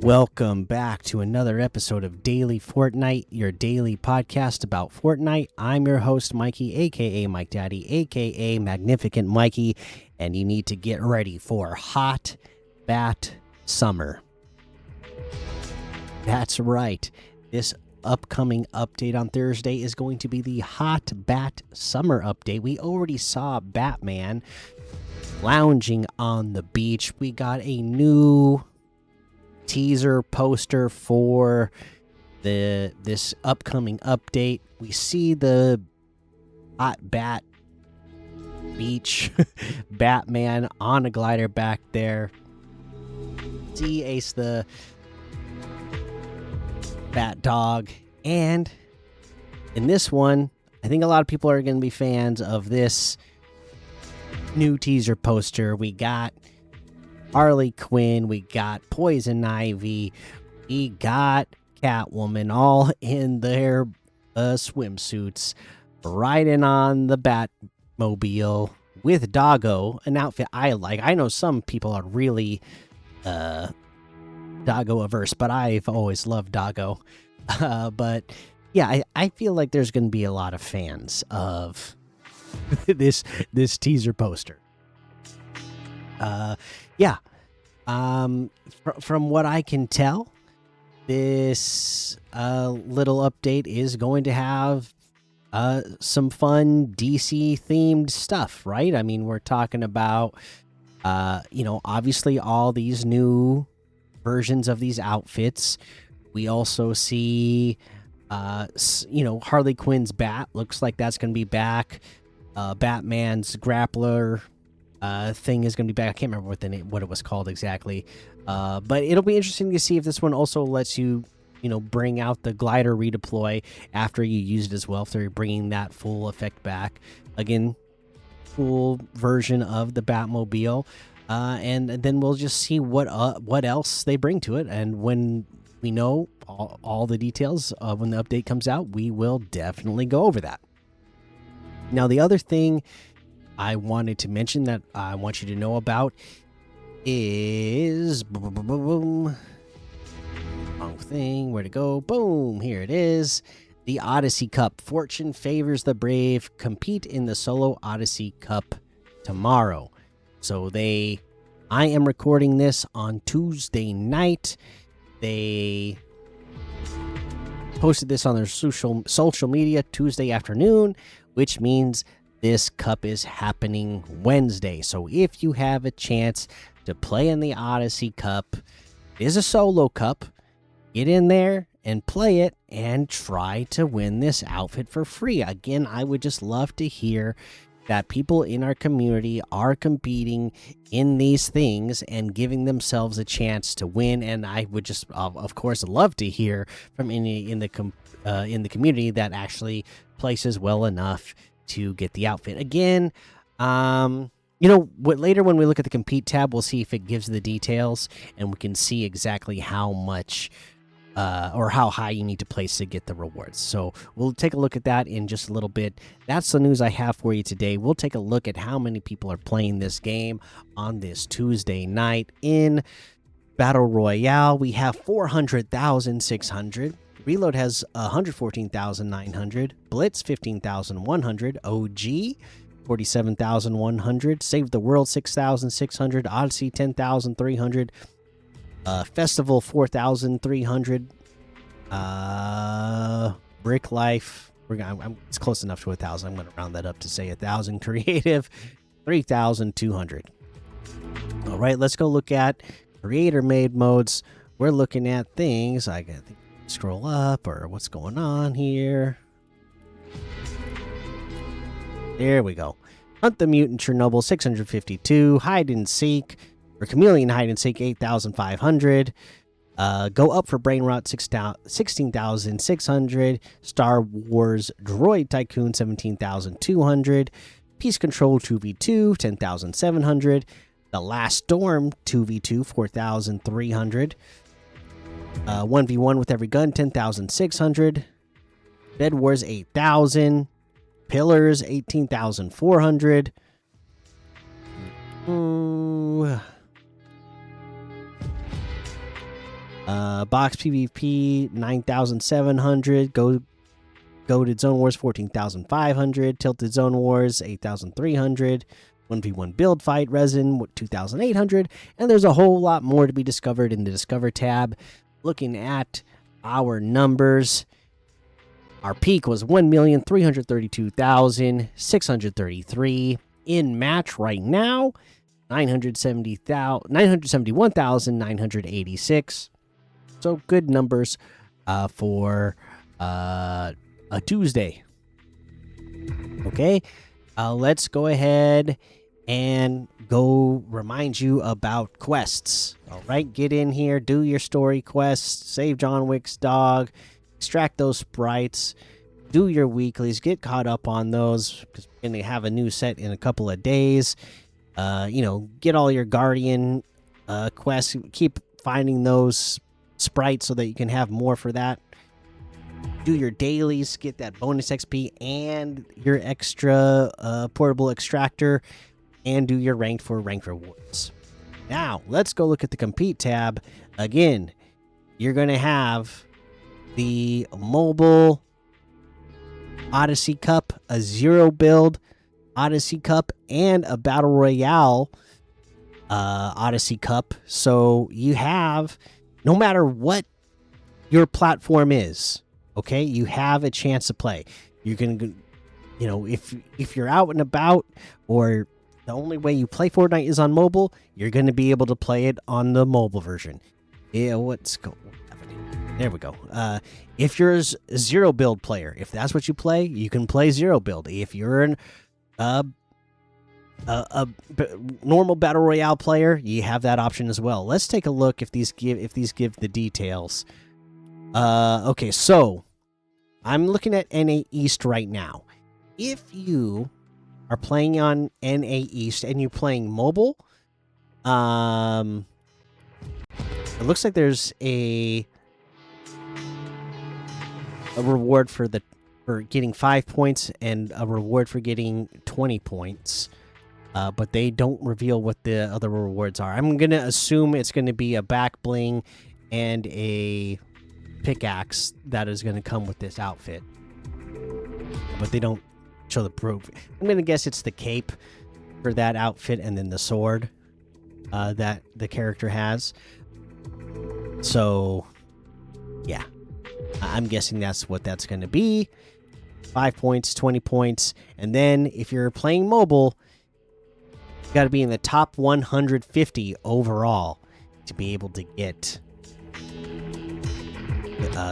Welcome back to another episode of Daily Fortnite, your daily podcast about Fortnite. I'm your host, Mikey, aka Mike Daddy, aka Magnificent Mikey, and you need to get ready for Hot Bat Summer. That's right. This upcoming update on Thursday is going to be the Hot Bat Summer update. We already saw Batman lounging on the beach. We got a new teaser poster for this upcoming update. We see the Hot Bat beach Batman on a glider back there. See Ace the Bat Dog, and in this one I think a lot of people are going to be fans of this new teaser poster. We got Harley Quinn, we got Poison Ivy, we got Catwoman, all in their swimsuits, riding on the Batmobile with Doggo, an outfit I like. I know some people are really Doggo averse, but I've always loved Doggo. But yeah, I feel like there's going to be a lot of fans of this teaser poster. Yeah. From what I can tell, this little update is going to have some fun DC themed stuff, right? I mean, we're talking about obviously all these new versions of these outfits. We also see Harley Quinn's bat looks like that's going to be back. Batman's grappler thing is going to be back. I can't remember what it was called exactly, but it'll be interesting to see if this one also lets you bring out the glider redeploy after you use it as well. If they're bringing that full effect back again, full version of the Batmobile, and then we'll just see what else they bring to it. And when we know all the details of when the update comes out, we will definitely go over that. Now, the other thing I wanted to mention that I want you to know about is wrong thing. Where to go? Boom! Here it is. The Odyssey Cup. Fortune favors the brave. Compete in the solo Odyssey Cup tomorrow. So I am recording this on Tuesday night. They posted this on their social media Tuesday afternoon, which means this cup is happening Wednesday. So if you have a chance to play in the Odyssey Cup, it is a solo cup. Get in there and play it and try to win this outfit for free. Again, I would just love to hear that people in our community are competing in these things and giving themselves a chance to win. And I would just, of course, love to hear from any in the community that actually places well enough to get the outfit. Again, later when we look at the compete tab, we'll see if it gives the details and we can see exactly how much or how high you need to place to get the rewards. So we'll take a look at that in just a little bit. That's the news I have for you today. We'll take a look at how many people are playing this game on this Tuesday night. In Battle Royale, we have 400,600. Reload has 114,900. Blitz 15,100. OG 47,100. Save the World 6,600. Odyssey 10,300. Festival 4,300. Brick Life. It's close enough to 1,000. I'm going to round that up to say 1,000. Creative 3,200. All right, let's go look at creator made modes. We're looking at things. I think scroll up, or what's going on here. There we go. Hunt the Mutant Chernobyl 652. Hide and Seek or Chameleon Hide and Seek 8,500. Go up for Brain Rot 16,600. Star Wars Droid Tycoon 17,200. Peace Control 2v2 10,700. The Last Storm 2v2 4,300. 1v1 with every gun 10,600. Bed Wars 8,000. Pillars 18,400. Box PvP 9,700. Goated Zone Wars 14,500. Tilted Zone Wars 8,300. 1v1 build fight resin 2,800. And there's a whole lot more to be discovered in the Discover tab. Looking at our numbers, our peak was 1,332,633. In match right now, 971,986. So good numbers for a Tuesday. Okay, let's go ahead and go remind you about quests. All right, get in here, do your story quests, save John Wick's dog, extract those sprites, do your weeklies, get caught up on those because we're going to have a new set in a couple of days. Get all your Guardian quests, keep finding those sprites so that you can have more for that. Do your dailies, get that bonus XP and your extra portable extractor, and do your ranked for rank rewards. Now, let's go look at the compete tab. Again, you're going to have the mobile Odyssey Cup, a 0 build Odyssey Cup, and a Battle Royale Odyssey Cup. So you have, no matter what your platform is, okay, you have a chance to play. You can, if you're out and about, or the only way you play Fortnite is on mobile, you're going to be able to play it on the mobile version. Yeah, there we go. If you're a 0 build player, if that's what you play, you can play 0 build. If you're an normal battle royale player, you have that option as well. Let's take a look if these give the details. Okay, so I'm looking at NA East right now. If you are playing on NA East and you're playing mobile, it looks like there's a reward for getting 5 points and a reward for getting 20 points. But they don't reveal what the other rewards are. I'm going to assume it's going to be a back bling and a pickaxe that is going to come with this outfit. But they don't show the proof. I'm going to guess it's the cape for that outfit and then the sword that the character has. So, yeah. I'm guessing that's what that's going to be. 5 points, 20 points. And then if you're playing mobile, you got to be in the top 150 overall to be able to get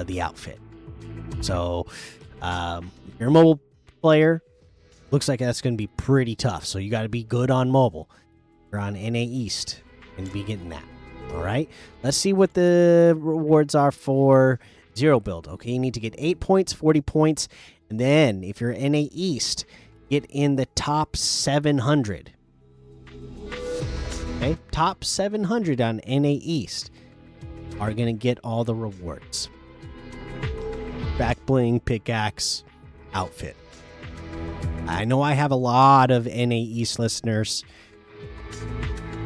the outfit. So, if you're a mobile player, looks like that's going to be pretty tough. So you got to be good on mobile. You're on NA East and be getting that. All right. Let's see what the rewards are for 0 build. Okay, you need to get 8 points, 40 points, and then if you're NA East, get in the top 700. Okay, top 700 on NA East are going to get all the rewards. Back bling, pickaxe, outfit. I know I have a lot of NA East listeners.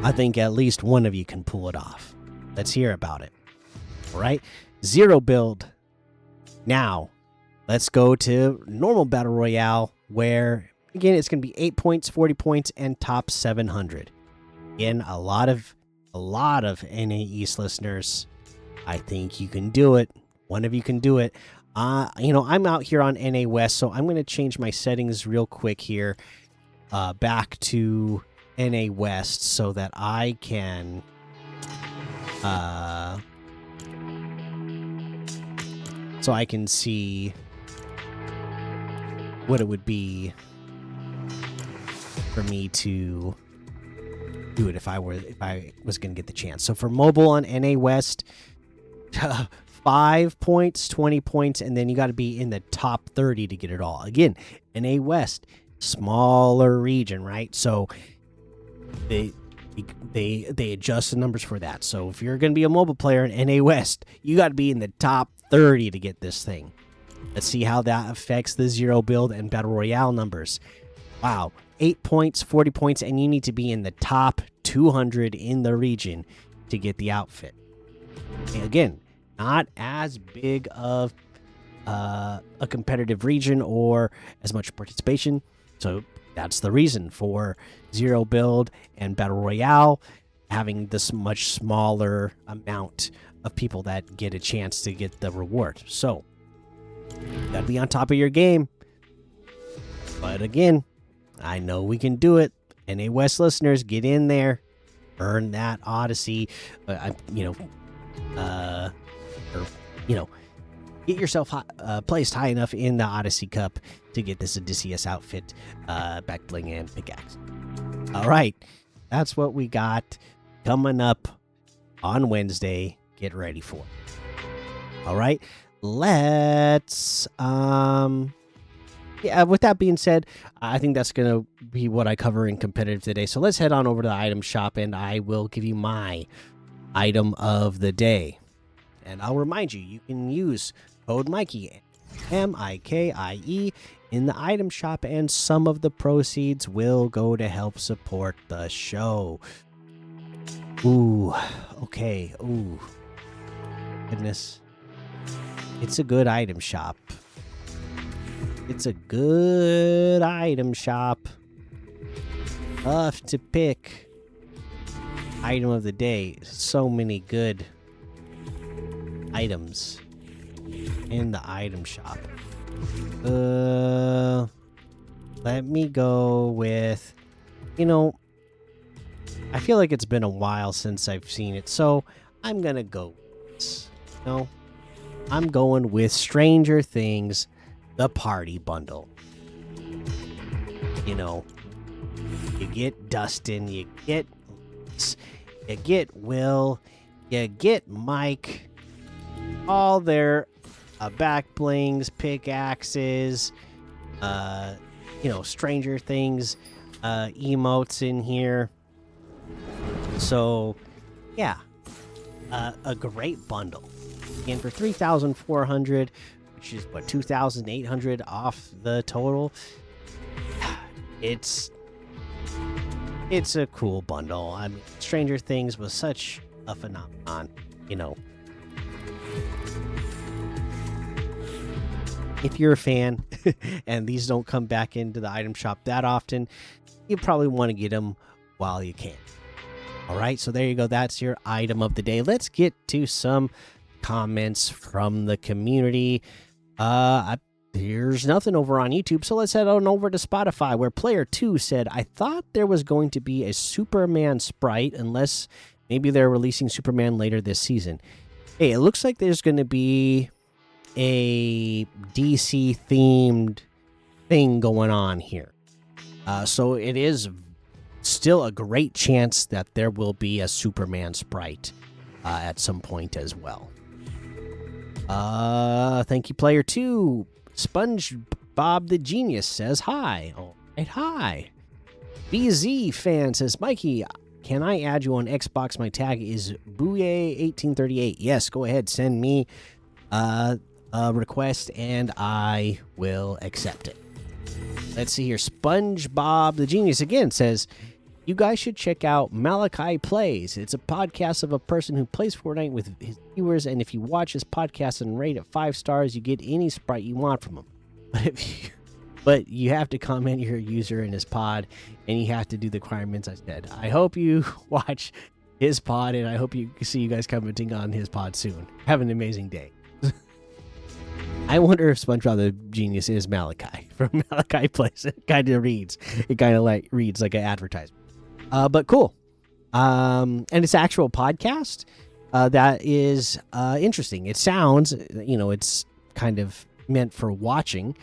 I think at least one of you can pull it off. Let's hear about it. All right, 0 build. Now, let's go to normal battle royale, where again it's going to be 8 points, 40 points, and top 700. Again, a lot of NA East listeners. I think you can do it. One of you can do it. I'm out here on NA West, so I'm going to change my settings real quick here, back to NA West, so that I can see what it would be for me to do it if I was going to get the chance. So for mobile on NA West, 5 points, 20 points, and then you got to be in the top 30 to get it all. Again, NA West, smaller region, right? So they adjust the numbers for that. So if you're going to be a mobile player in NA West, you got to be in the top 30 to get this thing. Let's see how that affects the 0 build and battle royale numbers. Wow, 8 points, 40 points, and you need to be in the top 200 in the region to get the outfit. And again, not as big of a competitive region or as much participation. So that's the reason for Zero Build and Battle Royale having this much smaller amount of people that get a chance to get the reward. So you gotta be on top of your game. But again, I know we can do it. NA West listeners, get in there, earn that Odyssey. Or get yourself placed high enough in the Odyssey Cup to get this Odysseus outfit, back bling and pickaxe. All right, that's what we got coming up on Wednesday. Get ready for it. All right, let's with that being said, I think that's going to be what I cover in competitive today. So let's head on over to the item shop and I will give you my item of the day. And I'll remind you, you can use code Mikey, Mikie, in the item shop, and some of the proceeds will go to help support the show. Ooh, okay. Ooh, goodness. It's a good item shop. It's a good item shop. Tough to pick item of the day. So many good items in the item shop. Let me go with, I feel like it's been a while since I've seen it, so I'm gonna go with this. I'm going with Stranger Things, the party bundle. You get Dustin, you get Will, you get Mike, all their back blings, pickaxes, Stranger Things emotes in here. So, yeah, a great bundle. And for 3,400, which is what, 2,800 off the total, it's a cool bundle. I mean, Stranger Things was such a phenomenon, If you're a fan and these don't come back into the item shop that often, you probably want to get them while you can. All right, so there you go. That's your item of the day. Let's get to some comments from the community. There's nothing over on YouTube, so let's head on over to Spotify, where Player 2 said, I thought there was going to be a Superman sprite, unless maybe they're releasing Superman later this season. Hey, it looks like there's going to be a DC themed thing going on here. So it is still a great chance that there will be a Superman sprite at some point as well. Thank you, Player 2. SpongeBob the Genius says hi. All right, hi. BZ fan says, Mikey, can I add you on Xbox? My tag is Booyah1838. Yes, go ahead. Send me a request and I will accept it. Let's see here. SpongeBob the Genius again says, you guys should check out Malachi Plays. It's a podcast of a person who plays Fortnite with his viewers, and if you watch his podcast and rate it 5 stars, you get any sprite you want from him. But you have to comment your user in his pod, and you have to do the requirements I said. I hope you watch his pod, and I hope you see you guys commenting on his pod soon. Have an amazing day. I wonder if SpongeBob the Genius is Malachi from Malachi Plays. It kind of reads like an advertisement. But cool. And it's actual podcast. That is interesting. It sounds, it's kind of meant for watching,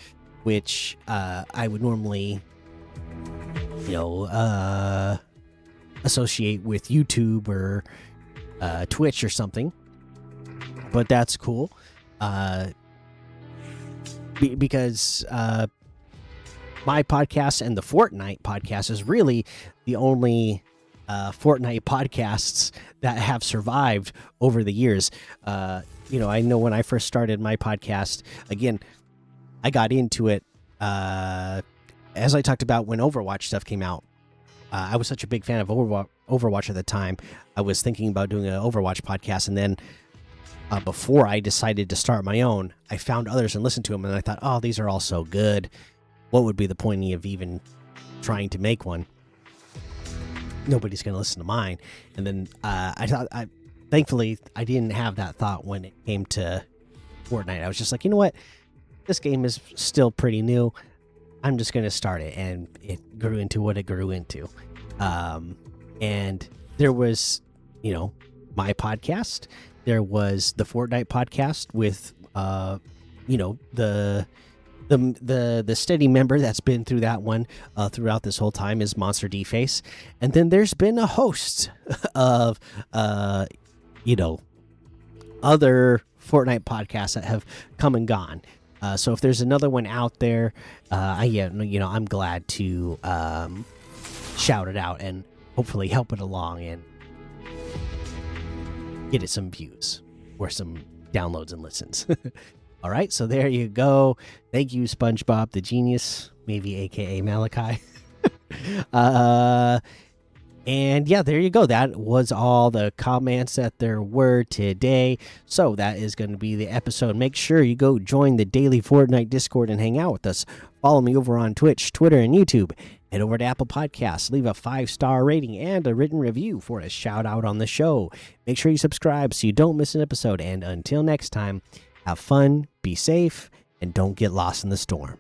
which I would normally, associate with YouTube or Twitch or something. But that's cool. Because my podcast and the Fortnite podcast is really the only Fortnite podcasts that have survived over the years. I know when I first started my podcast, again, I got into it as I talked about when Overwatch stuff came out. I was such a big fan of Overwatch at the time. I was thinking about doing an Overwatch podcast, and then before I decided to start my own, I found others and listened to them, and I thought, oh, these are all so good. What would be the point of even trying to make one? Nobody's going to listen to mine. And then I thought, thankfully, I didn't have that thought when it came to Fortnite. I was just like, you know what? This game is still pretty new. I'm just going to start it. And it grew into what it grew into. And there was, my podcast. There was the Fortnite podcast with, the steady member that's been through that one throughout this whole time is Monster D Face, and then there's been a host of other Fortnite podcasts that have come and gone. So if there's another one out there, I'm glad to shout it out and hopefully help it along and get it some views or some downloads and listens. All right, so there you go. Thank you, SpongeBob the Genius, maybe aka Malachi. And yeah, there you go. That was all the comments that there were today. So that is going to be the episode. Make sure you go join the daily Fortnite Discord and hang out with us. Follow me over on Twitch, Twitter, and YouTube. Head over to Apple Podcasts, leave a 5-star rating and a written review for a shout out on the show. Make sure you subscribe so you don't miss an episode. And until next time, have fun, be safe, and don't get lost in the storm.